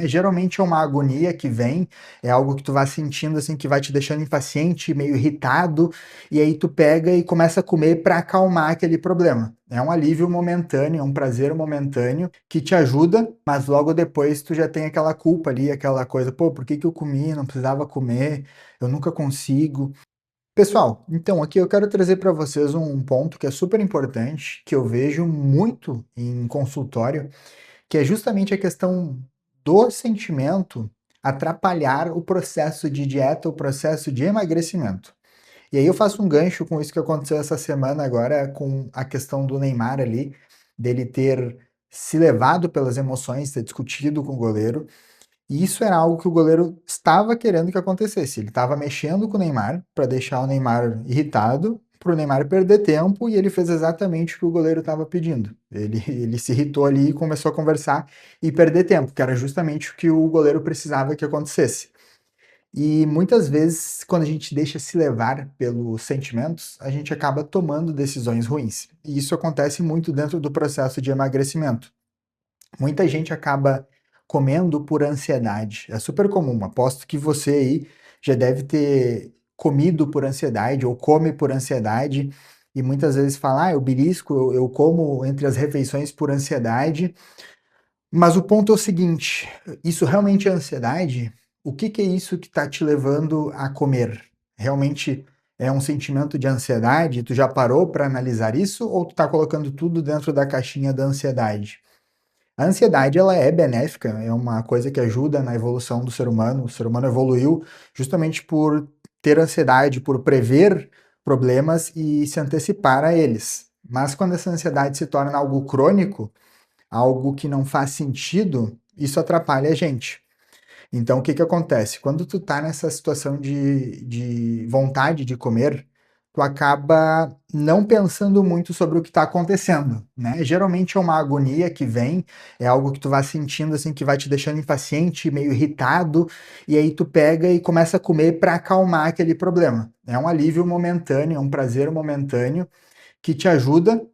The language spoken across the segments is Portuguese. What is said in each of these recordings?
Geralmente é uma agonia que vem, é algo que tu vai sentindo assim que vai te deixando impaciente, meio irritado, e aí tu pega e começa a comer para acalmar aquele problema. É um alívio momentâneo, é um prazer momentâneo que te ajuda, mas logo depois tu já tem aquela culpa ali, aquela coisa, pô, por que que eu comi? Não precisava comer, eu nunca consigo. Pessoal, então aqui eu quero trazer para vocês um ponto que é super importante, que eu vejo muito em consultório, que é justamente a questão do sentimento atrapalhar o processo de dieta, o processo de emagrecimento. E aí eu faço um gancho com isso que aconteceu essa semana agora com a questão do Neymar ali, dele ter se levado pelas emoções, ter discutido com o goleiro, e isso era algo que o goleiro estava querendo que acontecesse. Ele estava mexendo com o Neymar para deixar o Neymar irritado, para o Neymar perder tempo, e ele fez exatamente o que o goleiro estava pedindo. Ele se irritou ali e começou a conversar e perder tempo, que era justamente o que o goleiro precisava que acontecesse. E muitas vezes, quando a gente deixa se levar pelos sentimentos, a gente acaba tomando decisões ruins. E isso acontece muito dentro do processo de emagrecimento. Muita gente acaba comendo por ansiedade. É super comum. Aposto que você aí já deve ter comido por ansiedade ou come por ansiedade e muitas vezes fala, eu belisco, eu como entre as refeições por ansiedade. Mas o ponto é o seguinte: isso realmente é ansiedade? O que que é isso que está te levando a comer? Realmente é um sentimento de ansiedade? Tu já parou para analisar isso ou tu está colocando tudo dentro da caixinha da ansiedade? A ansiedade ela é benéfica, é uma coisa que ajuda na evolução do ser humano. O ser humano evoluiu justamente por ter ansiedade, por prever problemas e se antecipar a eles. Mas quando essa ansiedade se torna algo crônico, algo que não faz sentido, isso atrapalha a gente. Então, o que que acontece? Quando tu tá nessa situação de vontade de comer, tu acaba não pensando muito sobre o que está acontecendo, né? Geralmente é uma agonia que vem, é algo que tu vai sentindo assim que vai te deixando impaciente, meio irritado, e aí tu pega e começa a comer para acalmar aquele problema. É um alívio momentâneo, é um prazer momentâneo que te ajuda,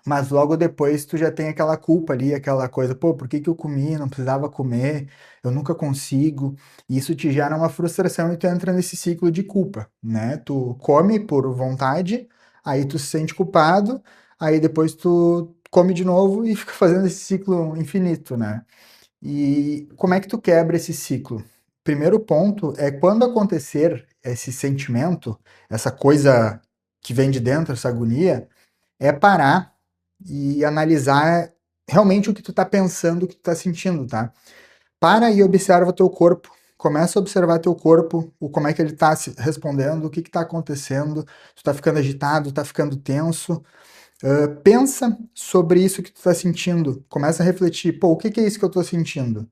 mas logo depois tu já tem aquela culpa ali, aquela coisa, pô, por que que eu comi? Não precisava comer, eu nunca consigo. E isso te gera uma frustração e tu entra nesse ciclo de culpa, né? Tu come por vontade, aí tu se sente culpado, aí depois tu come de novo e fica fazendo esse ciclo infinito, né? E como é que tu quebra esse ciclo? Primeiro ponto é quando acontecer esse sentimento, essa coisa que vem de dentro, essa agonia, é parar e analisar realmente o que tu tá pensando, o que tu tá sentindo, tá? Para e observa o teu corpo. Começa a observar teu corpo, como é que ele tá se respondendo, o que que tá acontecendo, tu tá ficando agitado, tá ficando tenso. Pensa sobre isso que tu tá sentindo. Começa a refletir, pô, o que que é isso que eu tô sentindo?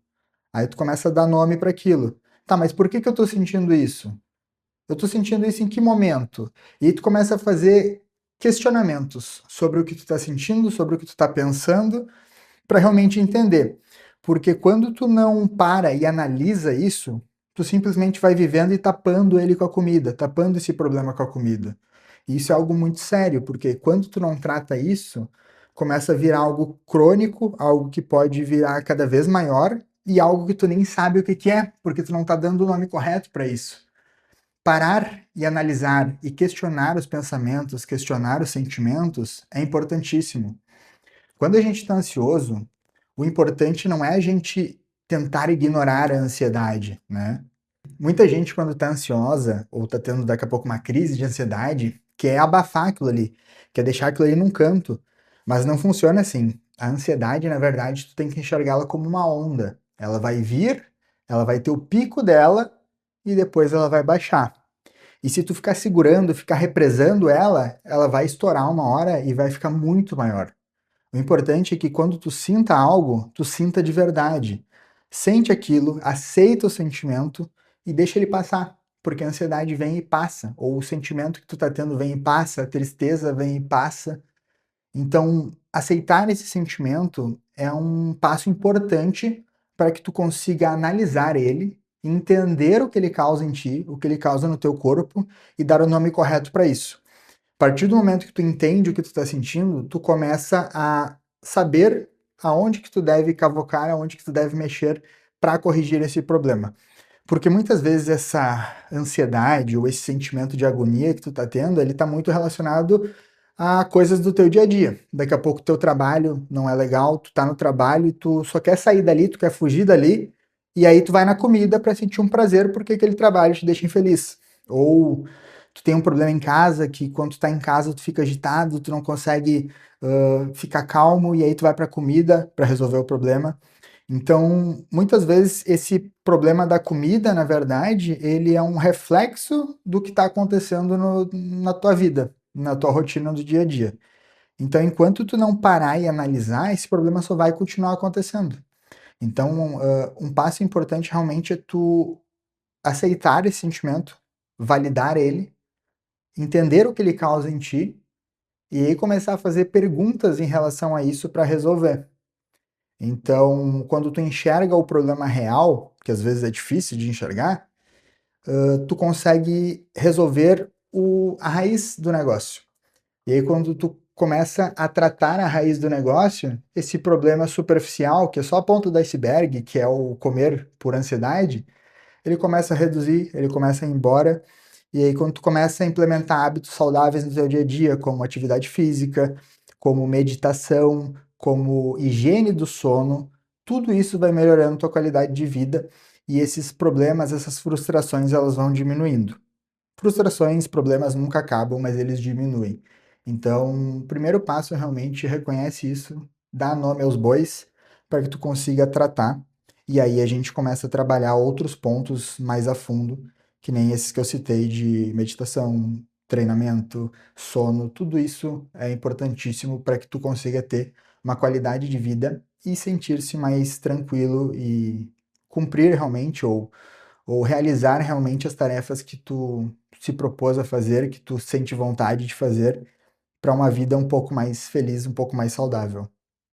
Aí tu começa a dar nome para aquilo. Tá, mas por que que eu tô sentindo isso? Eu tô sentindo isso em que momento? E aí tu começa a fazer questionamentos sobre o que tu tá sentindo, sobre o que tu tá pensando, para realmente entender. Porque quando tu não para e analisa isso, tu simplesmente vai vivendo e tapando ele com a comida, tapando esse problema com a comida. E isso é algo muito sério, porque quando tu não trata isso, começa a virar algo crônico, algo que pode virar cada vez maior e algo que tu nem sabe o que que é, porque tu não tá dando o nome correto para isso. Parar e analisar e questionar os pensamentos, questionar os sentimentos é importantíssimo. Quando a gente está ansioso, o importante não é a gente tentar ignorar a ansiedade, né? Muita gente, quando está ansiosa ou está tendo daqui a pouco uma crise de ansiedade, quer abafar aquilo ali, quer deixar aquilo ali num canto. Mas não funciona assim. A ansiedade, na verdade, tu tem que enxergá-la como uma onda. Ela vai vir, ela vai ter o pico dela e depois ela vai baixar. E se tu ficar segurando, ficar represando ela, ela vai estourar uma hora e vai ficar muito maior. O importante é que quando tu sinta algo, tu sinta de verdade. Sente aquilo, aceita o sentimento e deixa ele passar, porque a ansiedade vem e passa, ou o sentimento que tu tá tendo vem e passa, a tristeza vem e passa. Então, aceitar esse sentimento é um passo importante para que tu consiga analisar ele, entender o que ele causa em ti, o que ele causa no teu corpo e dar o nome correto para isso. A partir do momento que tu entende o que tu está sentindo, tu começa a saber aonde que tu deve cavocar, aonde que tu deve mexer para corrigir esse problema. Porque muitas vezes essa ansiedade ou esse sentimento de agonia que tu tá tendo, ele tá muito relacionado a coisas do teu dia a dia. Daqui a pouco teu trabalho não é legal, tu tá no trabalho e tu só quer sair dali, tu quer fugir dali, e aí tu vai na comida para sentir um prazer porque aquele trabalho te deixa infeliz. Ou tu tem um problema em casa que quando tu tá em casa tu fica agitado, tu não consegue ficar calmo e aí tu vai para comida para resolver o problema. Então, muitas vezes esse problema da comida, na verdade, ele é um reflexo do que está acontecendo na tua vida, na tua rotina do dia a dia. Então, enquanto tu não parar e analisar, esse problema só vai continuar acontecendo. Então, um passo importante realmente é tu aceitar esse sentimento, validar ele, entender o que ele causa em ti e aí começar a fazer perguntas em relação a isso para resolver. Então, quando tu enxerga o problema real, que às vezes é difícil de enxergar, tu consegue resolver a raiz do negócio. E aí, quando tu começa a tratar a raiz do negócio, esse problema superficial, que é só a ponta do iceberg, que é o comer por ansiedade, ele começa a reduzir, ele começa a ir embora. E aí, quando tu começa a implementar hábitos saudáveis no teu dia a dia, como atividade física, como meditação, como higiene do sono, tudo isso vai melhorando tua qualidade de vida e esses problemas, essas frustrações, elas vão diminuindo. Frustrações, problemas nunca acabam, mas eles diminuem. Então, o primeiro passo é realmente reconhece isso, dá nome aos bois para que tu consiga tratar. E aí a gente começa a trabalhar outros pontos mais a fundo, que nem esses que eu citei de meditação, treinamento, sono, tudo isso é importantíssimo para que tu consiga ter uma qualidade de vida e sentir-se mais tranquilo e cumprir realmente ou realizar realmente as tarefas que tu se propôs a fazer, que tu sente vontade de fazer, para uma vida um pouco mais feliz, um pouco mais saudável.